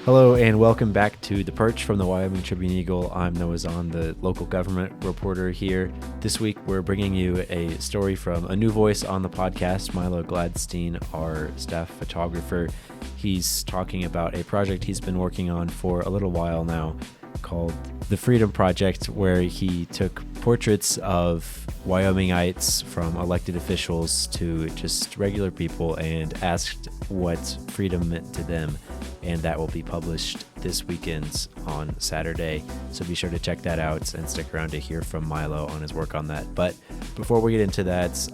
Hello and welcome back to The Perch from the Wyoming Tribune Eagle. I'm Noah Zahn, the local government reporter here. This week we're bringing you a story from a new voice on the podcast, Milo Gladstein, our staff photographer. He's talking about a project he's been working on for a little while now called the Freedom Project, where he took portraits of Wyomingites, from elected officials to just regular people, and asked what freedom meant to them. And that will be published this weekend on Saturday. So be sure to check that out and stick around to hear from Milo on his work on that. But before we get into that,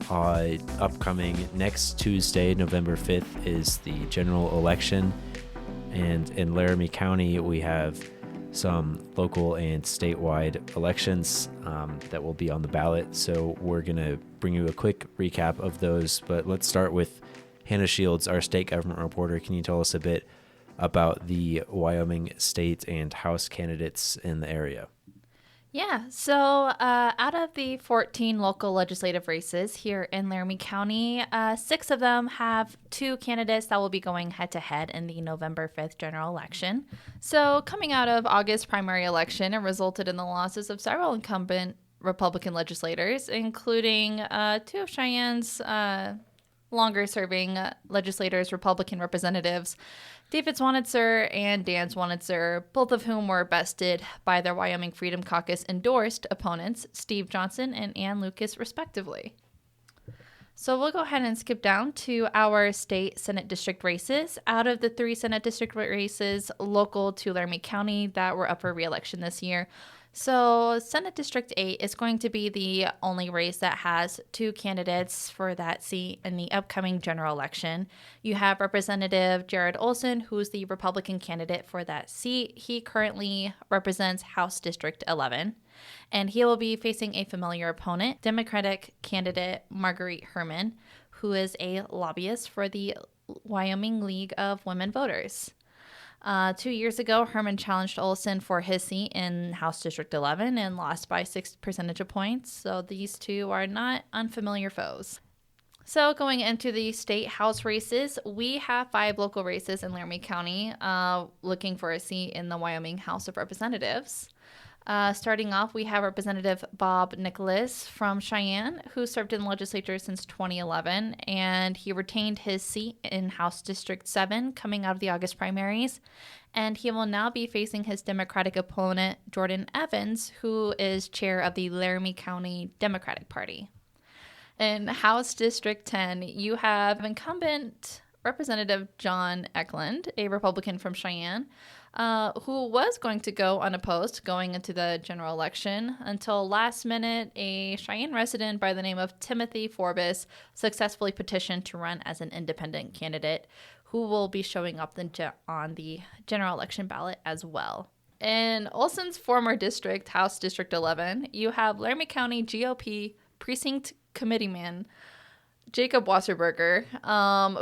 upcoming next Tuesday, November 5th, is the general election. And in Laramie County, we have some local and statewide elections that will be on the ballot. So we're going to bring you a quick recap of those. But let's start with Hannah Shields, our state government reporter. Can you tell us a bit about the Wyoming state and House candidates in the area? Yeah, so out of the 14 local legislative races here in Laramie County, 6 of them have 2 candidates that will be going head-to-head in the November 5th general election. So coming out of August primary election, it resulted in the losses of several incumbent Republican legislators, including 2 of Cheyenne's longer-serving legislators, Republican representatives, David Swanitzer and Dan Swanitzer, both of whom were bested by their Wyoming Freedom Caucus endorsed opponents, Steve Johnson and Ann Lucas, respectively. So we'll go ahead and skip down to our state Senate district races. Out of the 3 Senate district races local to Laramie County that were up for re-election this year, so Senate District 8 is going to be the only race that has 2 candidates for that seat in the upcoming general election. You have Representative Jared Olson, who's the Republican candidate for that seat. He currently represents House District 11, and he will be facing a familiar opponent, Democratic candidate Marguerite Herman, who is a lobbyist for the Wyoming League of Women Voters. 2 years ago, Herman challenged Olson for his seat in House District 11 and lost by 6 percentage points. So these two are not unfamiliar foes. So going into the state House races, we have 5 local races in Laramie County looking for a seat in the Wyoming House of Representatives. Starting off, we have Representative Bob Nicholas from Cheyenne, who served in the legislature since 2011, and he retained his seat in House District 7 coming out of the August primaries, and he will now be facing his Democratic opponent, Jordan Evans, who is chair of the Laramie County Democratic Party. In House District 10, you have incumbent Representative John Eklund, a Republican from Cheyenne, who was going to go unopposed going into the general election until last minute a Cheyenne resident by the name of Timothy Forbes successfully petitioned to run as an independent candidate who will be showing up on the general election ballot as well. In Olson's former district, House District 11, you have Laramie County GOP Precinct Committeeman Jacob Wasserberger,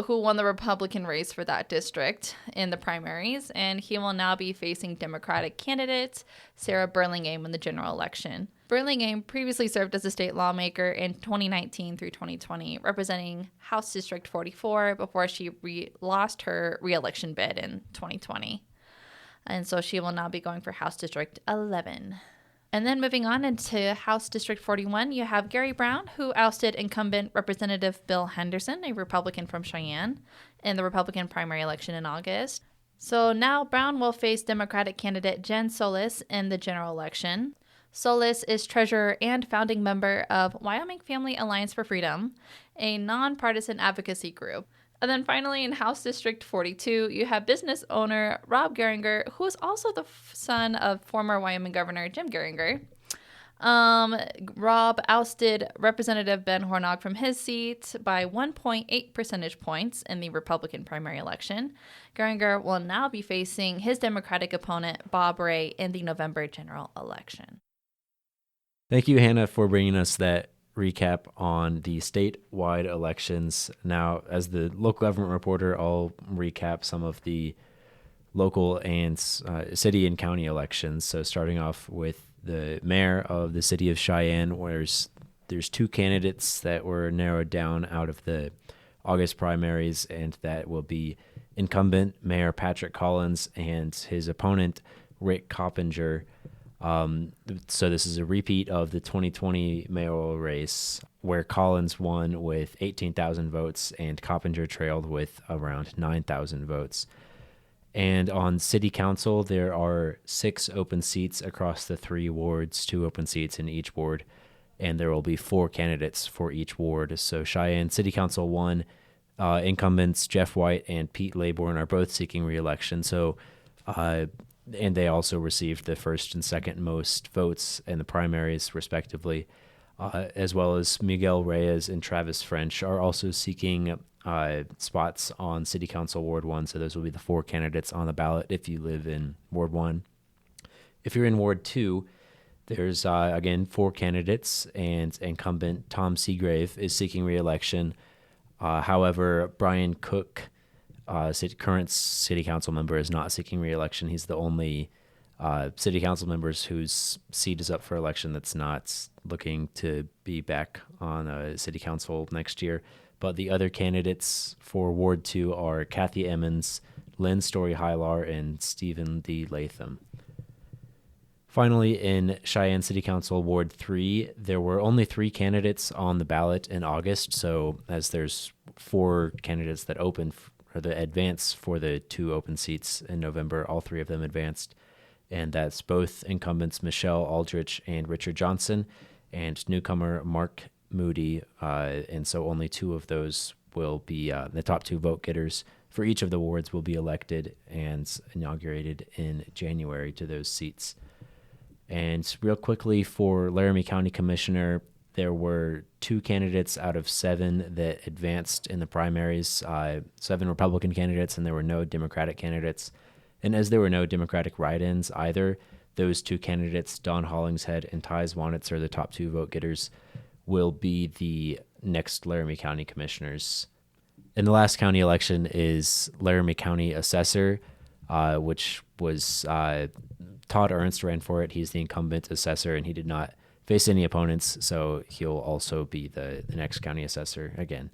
who won the Republican race for that district in the primaries, and he will now be facing Democratic candidate Sarah Burlingame in the general election. Burlingame previously served as a state lawmaker in 2019 through 2020, representing House District 44 before she lost her re-election bid in 2020. And so she will now be going for House District 11. And then moving on into House District 41, you have Gary Brown, who ousted incumbent Representative Bill Henderson, a Republican from Cheyenne, in the Republican primary election in August. So now Brown will face Democratic candidate Jen Solis in the general election. Solis is treasurer and founding member of Wyoming Family Alliance for Freedom, a nonpartisan advocacy group. And then finally, in House District 42, you have business owner Rob Geringer, who is also the son of former Wyoming Governor Jim Geringer. Rob ousted Representative Ben Hornog from his seat by 1.8 percentage points in the Republican primary election. Geringer will now be facing his Democratic opponent, Bob Ray, in the November general election. Thank you, Hannah, for bringing us that recap on the statewide elections. Now, as the local government reporter, I'll recap some of the local and city and county elections. So starting off with the mayor of the city of Cheyenne, where there's 2 candidates that were narrowed down out of the August primaries, and that will be incumbent Mayor Patrick Collins and his opponent Rick Coppinger. So this is a repeat of the 2020 mayoral race where Collins won with 18,000 votes and Coppinger trailed with around 9,000 votes. And on city council, there are 6 open seats across the 3 wards, 2 open seats in each ward, and there will be 4 candidates for each ward. So Cheyenne City Council 1, incumbents Jeff White and Pete Laybourne are both seeking re-election. So, and they also received the first and second most votes in the primaries, respectively, as well as Miguel Reyes and Travis French are also seeking spots on City Council Ward 1. So those will be the 4 candidates on the ballot if you live in Ward 1. If you're in Ward 2, there's, again, 4 candidates, and incumbent Tom Seagrave is seeking re-election. However, Brian Cook, current city council member, is not seeking re-election. He's the only city council members whose seat is up for election that's not looking to be back on city council next year. But the other candidates for Ward 2 are Kathy Emmons, Lynn Story-Hylar, and Stephen D. Latham. Finally, in Cheyenne City Council Ward 3, there were only 3 candidates on the ballot in August. So as there's 4 candidates that open or the advance for the 2 open seats in November, all 3 of them advanced. And that's both incumbents Michelle Aldrich and Richard Johnson and newcomer Mark Moody. And so only 2 of those will be the top 2 vote getters for each of the wards will be elected and inaugurated in January to those seats. And real quickly for Laramie County Commissioner, there were 2 candidates out of 7 that advanced in the primaries, 7 Republican candidates, and there were no Democratic candidates. And as there were no Democratic write-ins either, those 2 candidates, Don Hollingshead and Ty Zwanitzer, the top 2 vote getters, will be the next Laramie County commissioners. And the last county election is Laramie County Assessor, which was Todd Ernst ran for it. He's the incumbent assessor, and he did not face any opponents, so he'll also be the next county assessor again.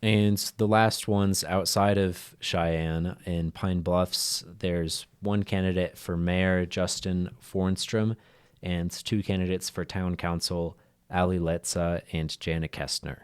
And the last ones outside of Cheyenne in Pine Bluffs, there's 1 candidate for mayor, Justin Fornstrom, and 2 candidates for town council, Ali Letza and Jana Kestner.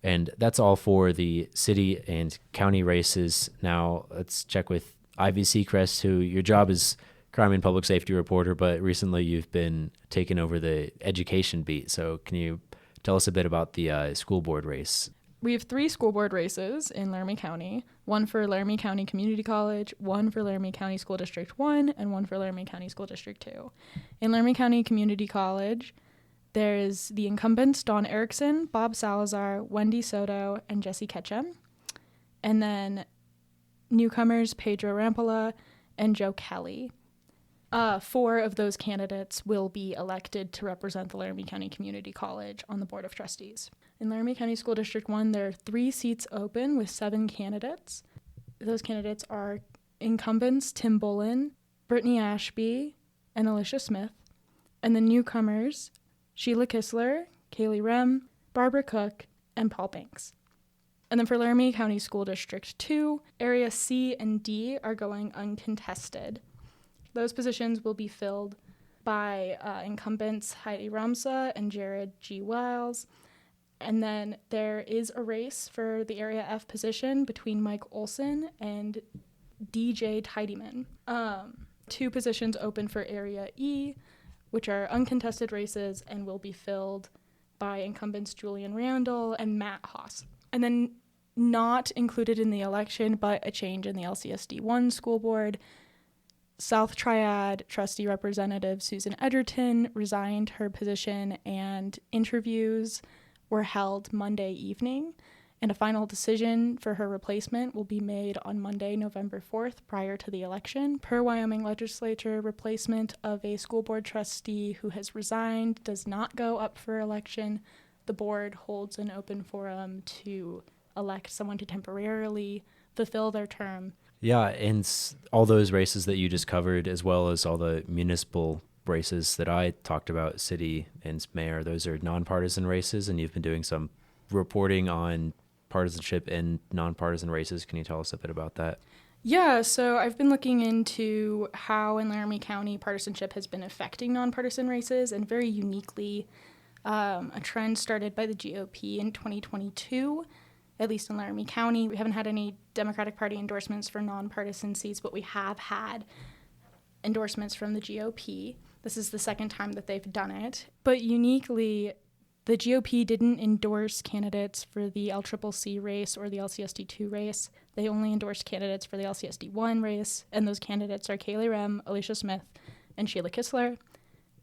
And that's all for the city and county races. Now let's check with Ivy Seacrest, who your job is crime and public safety reporter, but recently you've been taking over the education beat. So can you tell us a bit about the school board race? We have 3 school board races in Laramie County, 1 for Laramie County Community College, 1 for Laramie County School District 1, and 1 for Laramie County School District 2. In Laramie County Community College, there's the incumbents Dawn Erickson, Bob Salazar, Wendy Soto, and Jesse Ketchum. And then newcomers Pedro Rampola and Joe Kelly. 4 of those candidates will be elected to represent the Laramie County Community College on the Board of Trustees. In Laramie County School District 1, there are 3 seats open with 7 candidates. Those candidates are incumbents Tim Bullen, Brittany Ashby, and Alicia Smith, and the newcomers Sheila Kistler, Kaylee Rem, Barbara Cook, and Paul Banks. And then for Laramie County School District 2, Area C and D are going uncontested. Those positions will be filled by incumbents Heidi Ramsa and Jared G. Wiles. And then there is a race for the Area F position between Mike Olson and DJ Tidyman. 2 positions open for Area E, which are uncontested races and will be filled by incumbents Julian Randall and Matt Haas. And then not included in the election, but a change in the LCSD 1 school board, South Triad trustee representative Susan Edgerton resigned her position, and interviews were held Monday evening, and a final decision for her replacement will be made on Monday, November 4th, prior to the election. Per Wyoming legislature, replacement of a school board trustee who has resigned does not go up for election. The board holds an open forum to elect someone to temporarily fulfill their term. Yeah, and all those races that you just covered, as well as all the municipal races that I talked about, city and mayor, those are nonpartisan races, and you've been doing some reporting on partisanship in nonpartisan races. Can you tell us a bit about that? Yeah, so I've been looking into how in Laramie County partisanship has been affecting nonpartisan races, and very uniquely, a trend started by the GOP in 2022, at least in Laramie County. We haven't had any Democratic Party endorsements for nonpartisan seats, but we have had endorsements from the GOP. This is the second time that they've done it. But uniquely, the GOP didn't endorse candidates for the LCCC race or the LCSD2 race. They only endorsed candidates for the LCSD1 race, and those candidates are Kaylee Rem, Alicia Smith, and Sheila Kistler.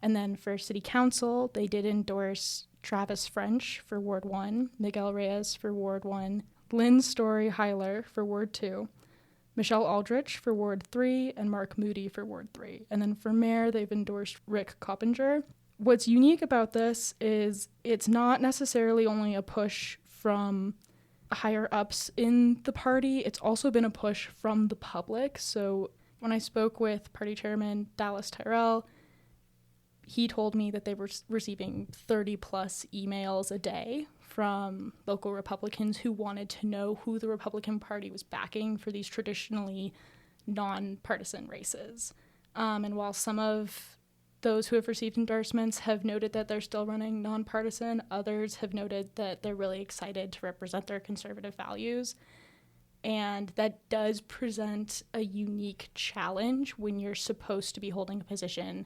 And then for City Council, they did endorse Travis French for Ward 1, Miguel Reyes for Ward 1, Lynn Story-Heiler for Ward 2, Michelle Aldrich for Ward 3, and Mark Moody for Ward 3. And then for mayor, they've endorsed Rick Coppinger. What's unique about this is it's not necessarily only a push from higher ups in the party, it's also been a push from the public. So when I spoke with party chairman Dallas Tyrell, he told me that they were receiving 30 plus emails a day from local Republicans who wanted to know who the Republican Party was backing for these traditionally nonpartisan races. And while some of those who have received endorsements have noted that they're still running nonpartisan, others have noted that they're really excited to represent their conservative values. And that does present a unique challenge when you're supposed to be holding a position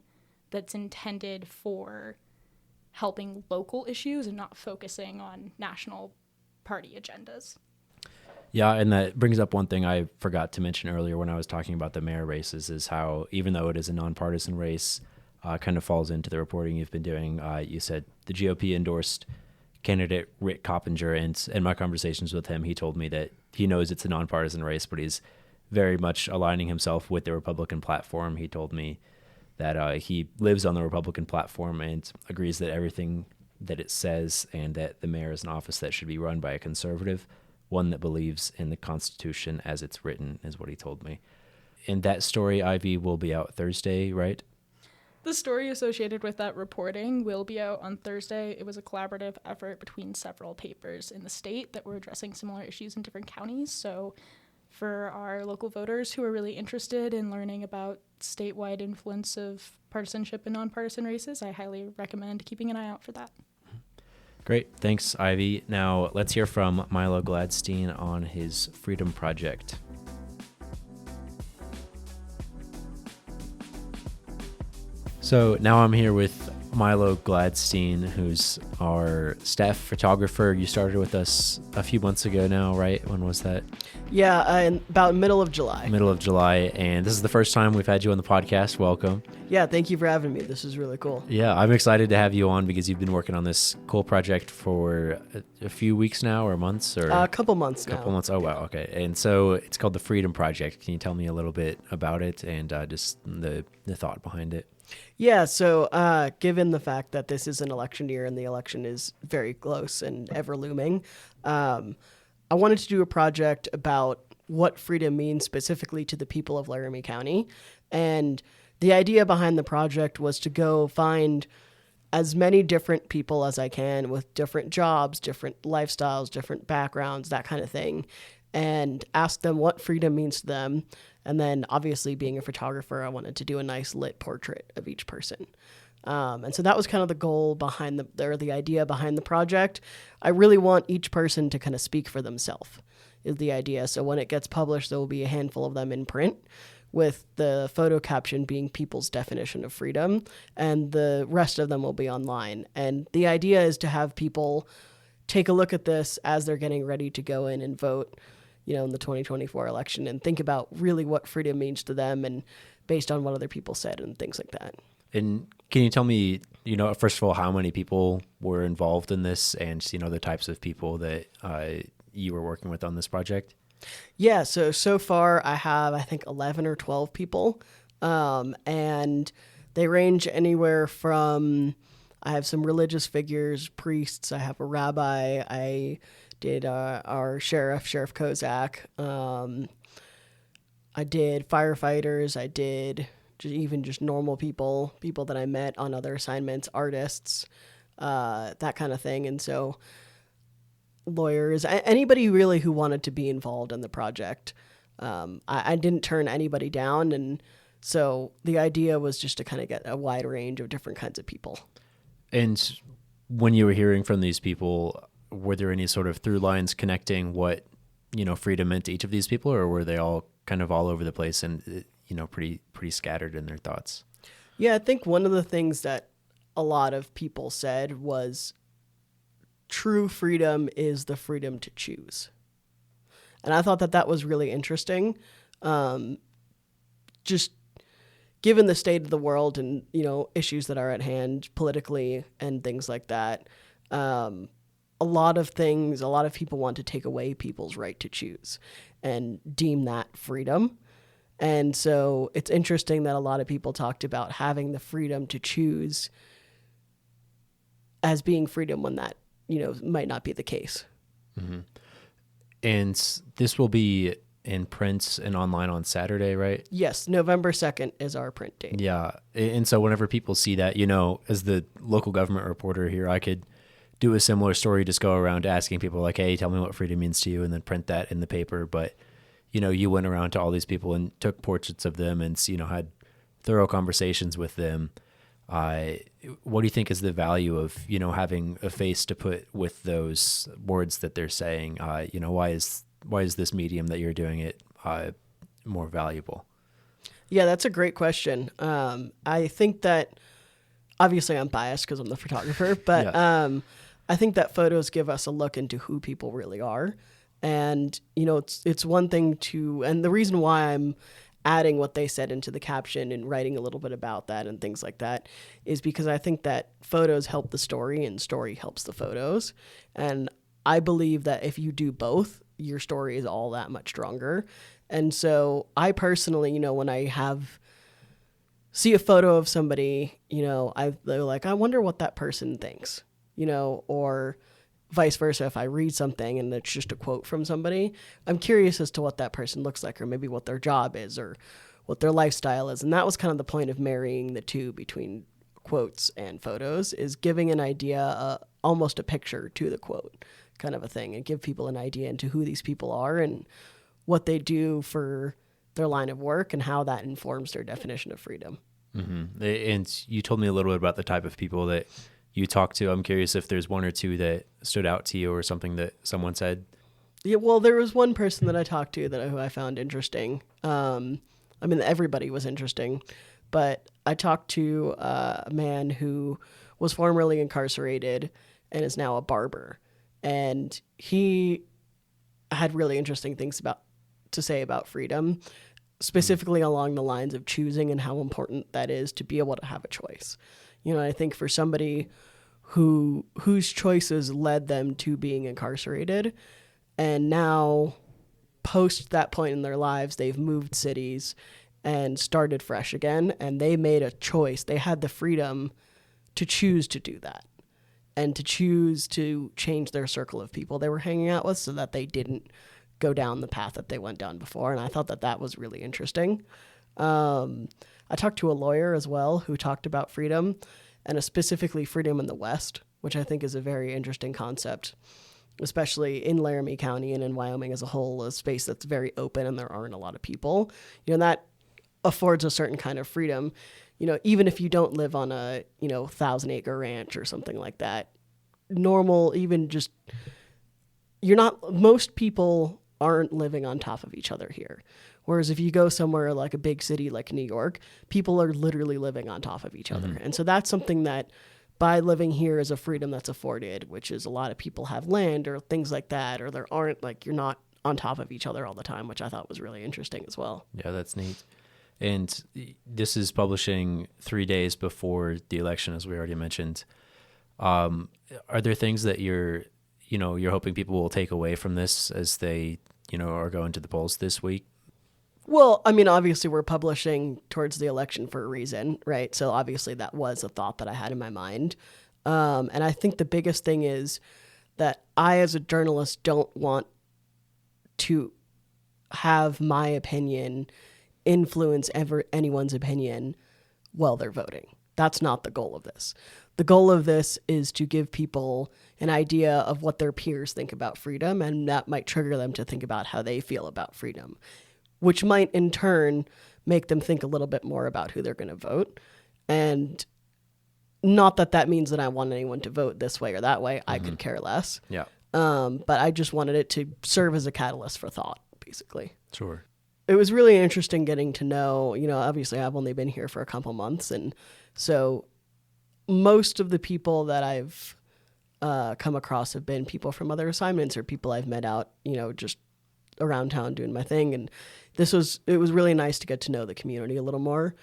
that's intended for helping local issues and not focusing on national party agendas. Yeah, and that brings up one thing I forgot to mention earlier when I was talking about the mayor races, is how even though it is a nonpartisan race, kind of falls into the reporting you've been doing. You said the GOP endorsed candidate Rick Coppinger, and in my conversations with him, he told me that he knows it's a nonpartisan race, but he's very much aligning himself with the Republican platform. He told me that he lives on the Republican platform and agrees that everything that it says, and that the mayor is an office that should be run by a conservative, one that believes in the Constitution as it's written, is what he told me. And that story, Ivy, will be out Thursday, right? The story associated with that reporting will be out on Thursday. It was a collaborative effort between several papers in the state that were addressing similar issues in different counties. So for our local voters who are really interested in learning about statewide influence of partisanship in nonpartisan races, I highly recommend keeping an eye out for that. Great. Thanks, Ivy. Now let's hear from Milo Gladstein on his Freedom Project. So now I'm here with Milo Gladstein, who's our staff photographer. You started with us a few months ago now, right? When was that? Yeah, in about middle of July. Middle of July. And this is the first time we've had you on the podcast. Welcome. Yeah, thank you for having me. This is really cool. Yeah, I'm excited to have you on because you've been working on this cool project for a few weeks now, or months, or a couple months now. Couple months. Oh, wow. Okay. And so it's called the Freedom Project. Can you tell me a little bit about it and just the thought behind it? Yeah, so given the fact that this is an election year and the election is very close and ever looming, I wanted to do a project about what freedom means specifically to the people of Laramie County. And the idea behind the project was to go find as many different people as I can with different jobs, different lifestyles, different backgrounds, that kind of thing, and ask them what freedom means to them. And then obviously being a photographer, I wanted to do a nice lit portrait of each person. And so that was kind of the goal behind the idea behind the project. I really want each person to kind of speak for themselves is the idea. So when it gets published, there will be a handful of them in print with the photo caption being people's definition of freedom, and the rest of them will be online. And the idea is to have people take a look at this as they're getting ready to go in and vote, in the 2024 election, and think about really what freedom means to them and based on what other people said and things like that. And can you tell me, first of all, how many people were involved in this and, the types of people that you were working with on this project? Yeah, so far I have, I think, 11 or 12 people. And they range anywhere from, I have some religious figures, priests, I have a rabbi, I did our Sheriff Kozak. I did firefighters. I did just normal people that I met on other assignments, artists, that kind of thing. And so lawyers, anybody really who wanted to be involved in the project. I didn't turn anybody down, and so the idea was just to kind of get a wide range of different kinds of people. And when you were hearing from these people, were there any sort of through lines connecting what, freedom meant to each of these people, or were they all kind of all over the place and, pretty scattered in their thoughts? Yeah, I think one of the things that a lot of people said was true freedom is the freedom to choose. And I thought that was really interesting. Just given the state of the world and, issues that are at hand politically and things like that, a lot of people want to take away people's right to choose and deem that freedom. And so it's interesting that a lot of people talked about having the freedom to choose as being freedom when that, might not be the case. Mm-hmm. And this will be in print and online on Saturday, right? Yes, November 2nd is our print date. Yeah. And so whenever people see that, as the local government reporter here, I could do a similar story, just go around asking people like, hey, tell me what freedom means to you, and then print that in the paper. But, you went around to all these people and took portraits of them and, had thorough conversations with them. What do you think is the value of, having a face to put with those words that they're saying? Why is this medium that you're doing it more valuable? Yeah, that's a great question. I think that obviously I'm biased because I'm the photographer, but yeah. I think that photos give us a look into who people really are. And, it's one thing and the reason why I'm adding what they said into the caption and writing a little bit about that and things like that is because I think that photos help the story and story helps the photos. And I believe that if you do both, your story is all that much stronger. And so I personally, when I see a photo of somebody, they're like, I wonder what that person thinks, or vice versa. If I read something and it's just a quote from somebody, I'm curious as to what that person looks like, or maybe what their job is or what their lifestyle is. And that was kind of the point of marrying the two between quotes and photos, is giving an idea, almost a picture to the quote kind of a thing, and give people an idea into who these people are and what they do for their line of work and how that informs their definition of freedom. Mm-hmm. And you told me a little bit about the type of people that you talk to. I'm curious if there's one or two that stood out to you or something that someone said. Yeah, well, there was one person that I talked to who I found interesting. Everybody was interesting, but I talked to a man who was formerly incarcerated and is now a barber. And he had really interesting things to say about freedom, specifically along the lines of choosing and how important that is to be able to have a choice. I think for somebody whose choices led them to being incarcerated, and now post that point in their lives, they've moved cities and started fresh again, and they made a choice. They had the freedom to choose to do that and to choose to change their circle of people they were hanging out with so that they didn't go down the path that they went down before. And I thought that was really interesting. I talked to a lawyer as well who talked about freedom, and specifically freedom in the West, which I think is a very interesting concept, especially in Laramie County and in Wyoming as a whole, a space that's very open and there aren't a lot of people. That affords a certain kind of freedom. Even if you don't live on a, 1,000-acre ranch or something like that, most people aren't living on top of each other here. Whereas if you go somewhere like a big city like New York, people are literally living on top of each other. Mm-hmm. And so that's something that by living here is a freedom that's afforded, which is a lot of people have land or things like that, or you're not on top of each other all the time, which I thought was really interesting as well. Yeah, that's neat. And this is publishing 3 days before the election, as we already mentioned. Are there things that you're hoping people will take away from this as they, are going to the polls this week? Well, obviously we're publishing towards the election for a reason, right? So obviously that was a thought that I had in my mind. And I think the biggest thing is that I, as a journalist, don't want to have my opinion influence anyone's opinion while they're voting. That's not the goal of this. The goal of this is to give people an idea of what their peers think about freedom, and that might trigger them to think about how they feel about freedom. which might in turn make them think a little bit more about who they're going to vote. And not that that means that I want anyone to vote this way or that way. I could care less. Yeah. But I just wanted it to serve as a catalyst for thought, basically. Sure. It was really interesting getting to know, obviously I've only been here for a couple months. And so most of the people that I've come across have been people from other assignments or people I've met out, just around town doing my thing. And it was really nice to get to know the community a little more.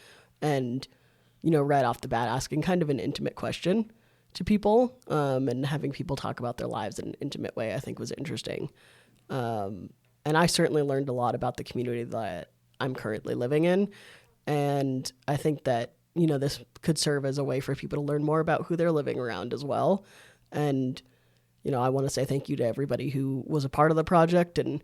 And, right off the bat, asking kind of an intimate question to people and having people talk about their lives in an intimate way, I think was interesting. And I certainly learned a lot about the community that I'm currently living in. And I think that, this could serve as a way for people to learn more about who they're living around as well. And, I want to say thank you to everybody who was a part of the project and,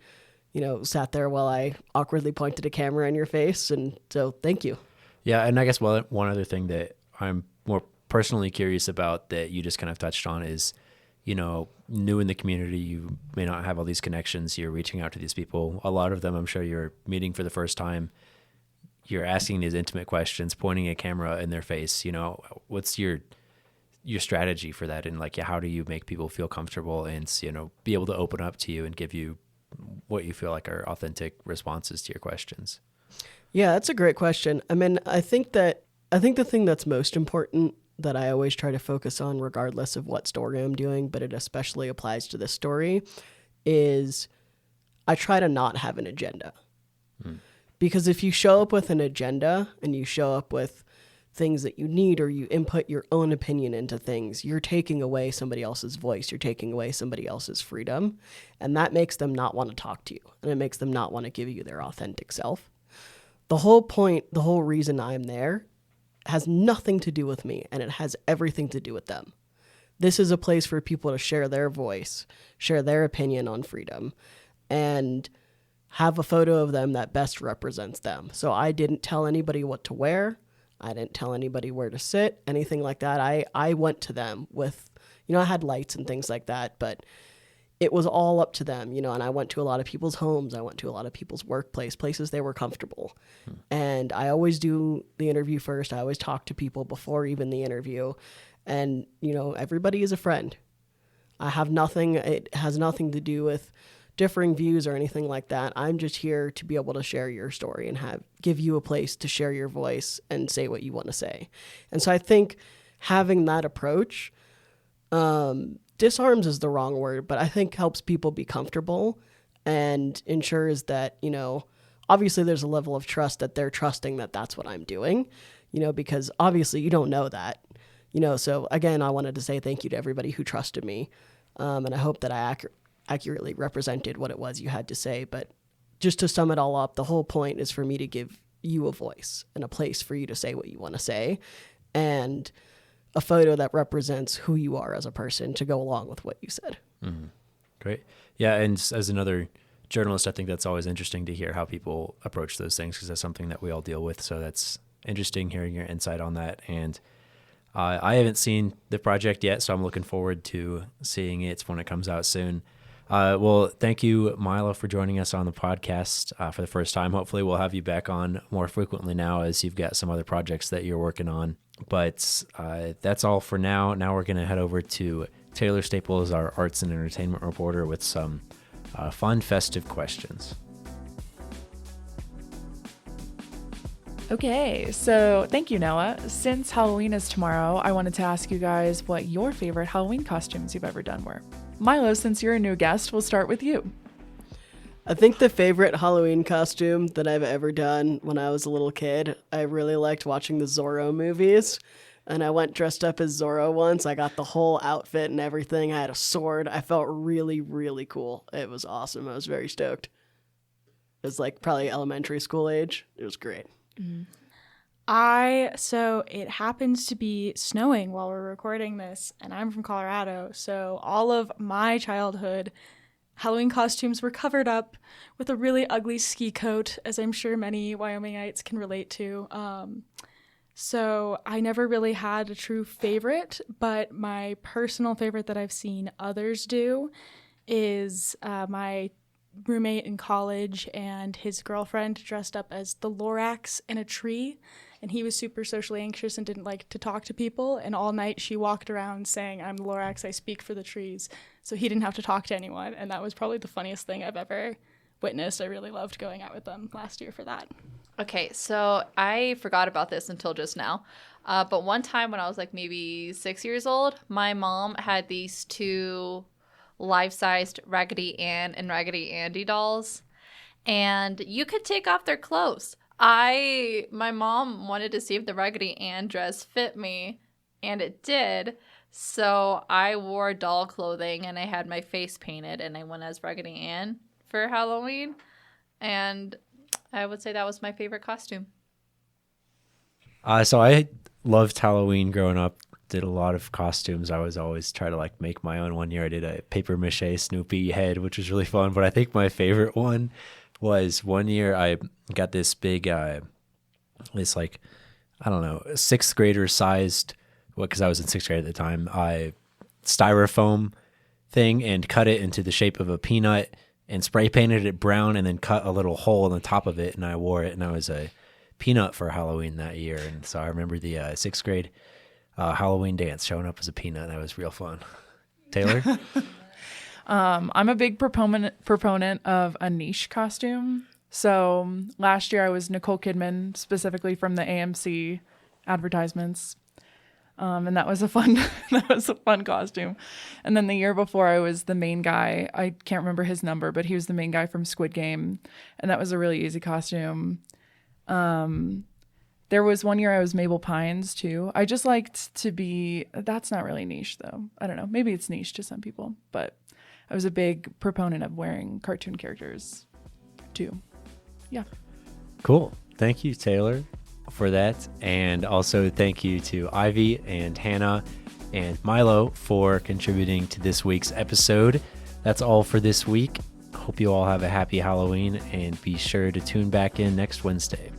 sat there while I awkwardly pointed a camera in your face. And so thank you. Yeah. And I guess one other thing that I'm more personally curious about that you just kind of touched on is, new in the community, you may not have all these connections. You're reaching out to these people. A lot of them, I'm sure you're meeting for the first time. You're asking these intimate questions, pointing a camera in their face. What's your strategy for that? And how do you make people feel comfortable and, be able to open up to you and give you what you feel like are authentic responses to your questions? Yeah, that's a great question. I mean, I think the thing that's most important that I always try to focus on, regardless of what story I'm doing, but it especially applies to this story, is I try to not have an agenda. Because if you show up with an agenda and you show up with things that you need or you input your own opinion into things, you're taking away somebody else's voice. You're taking away somebody else's freedom. And that makes them not want to talk to you. And it makes them not want to give you their authentic self. The whole point, the whole reason I'm there has nothing to do with me, and it has everything to do with them. This is a place for people to share their voice, share their opinion on freedom, and have a photo of them that best represents them. So I didn't tell anybody what to wear. I didn't tell anybody where to sit, anything like that. I went to them with, I had lights and things like that, but it was all up to them, and I went to a lot of people's homes. I went to a lot of people's workplace, places they were comfortable. And I always do the interview first. I always talk to people before even the interview. And, everybody is a friend. It has nothing to do with differing views or anything like that. I'm just here to be able to share your story and give you a place to share your voice and say what you want to say. And so I think having that approach, disarms is the wrong word, but I think helps people be comfortable and ensures that, obviously there's a level of trust that they're trusting that that's what I'm doing, because obviously you don't know that, so again, I wanted to say thank you to everybody who trusted me. And I hope that I accurately represented what it was you had to say. But just to sum it all up, the whole point is for me to give you a voice and a place for you to say what you want to say. And a photo that represents who you are as a person to go along with what you said. Mm-hmm. Great. Yeah. And as another journalist, I think that's always interesting to hear how people approach those things because that's something that we all deal with. So that's interesting hearing your insight on that. And I haven't seen the project yet, so I'm looking forward to seeing it when it comes out soon. Well, thank you, Milo, for joining us on the podcast for the first time. Hopefully we'll have you back on more frequently now as you've got some other projects that you're working on. But that's all for now. Now we're going to head over to Taylor Staples, our arts and entertainment reporter, with some fun, festive questions. Okay, so thank you, Noah. Since Halloween is tomorrow, I wanted to ask you guys what your favorite Halloween costumes you've ever done were. Milo, since you're a new guest, we'll start with you. I think the favorite Halloween costume that I've ever done when I was a little kid, I really liked watching the Zorro movies. And I went dressed up as Zorro once. I got the whole outfit and everything. I had a sword. I felt really, really cool. It was awesome. I was very stoked. It was like probably elementary school age. It was great. Mm-hmm. So it happens to be snowing while we're recording this, and I'm from Colorado. So all of my childhood Halloween costumes were covered up with a really ugly ski coat, as I'm sure many Wyomingites can relate to. So I never really had a true favorite, but my personal favorite that I've seen others do is my roommate in college and his girlfriend dressed up as the Lorax in a tree, and he was super socially anxious and didn't like to talk to people, and all night she walked around saying, "I'm the Lorax, I speak for the trees," so he didn't have to talk to anyone, and that was probably the funniest thing I've ever witnessed. I really loved going out with them last year for that. Okay, so I forgot about this until just now. But one time when I was like maybe 6 years old, my mom had these two life-sized Raggedy Ann and Raggedy Andy dolls, and you could take off their clothes. My mom wanted to see if the Raggedy Ann dress fit me, and it did. So I wore doll clothing, and I had my face painted, and I went as Raggedy Ann for Halloween, and I would say that was my favorite costume. So I loved Halloween growing up. Did a lot of costumes. I was always try to like make my own. One year I did a paper mache Snoopy head, which was really fun. But I think my favorite one was one year I got this big, this like, I don't know, sixth grader sized, because I was in sixth grade at the time, styrofoam thing, and cut it into the shape of a peanut and spray painted it brown and then cut a little hole in the top of it, and I wore it, and I was a peanut for Halloween that year. And so I remember the sixth grade Halloween dance showing up as a peanut. That was real fun. Taylor? I'm a big proponent of a niche costume. So last year I was Nicole Kidman, specifically from the AMC advertisements. And that was a fun costume. And then the year before I was the main guy. I can't remember his number, but he was the main guy from Squid Game. And that was a really easy costume. There was one year I was Mabel Pines too. I just liked to be, that's not really niche though. I don't know. Maybe it's niche to some people, but I was a big proponent of wearing cartoon characters too. Yeah. Cool. Thank you, Taylor, for that. And also thank you to Ivy and Hannah and Milo for contributing to this week's episode. That's all for this week. Hope you all have a happy Halloween, and be sure to tune back in next Wednesday.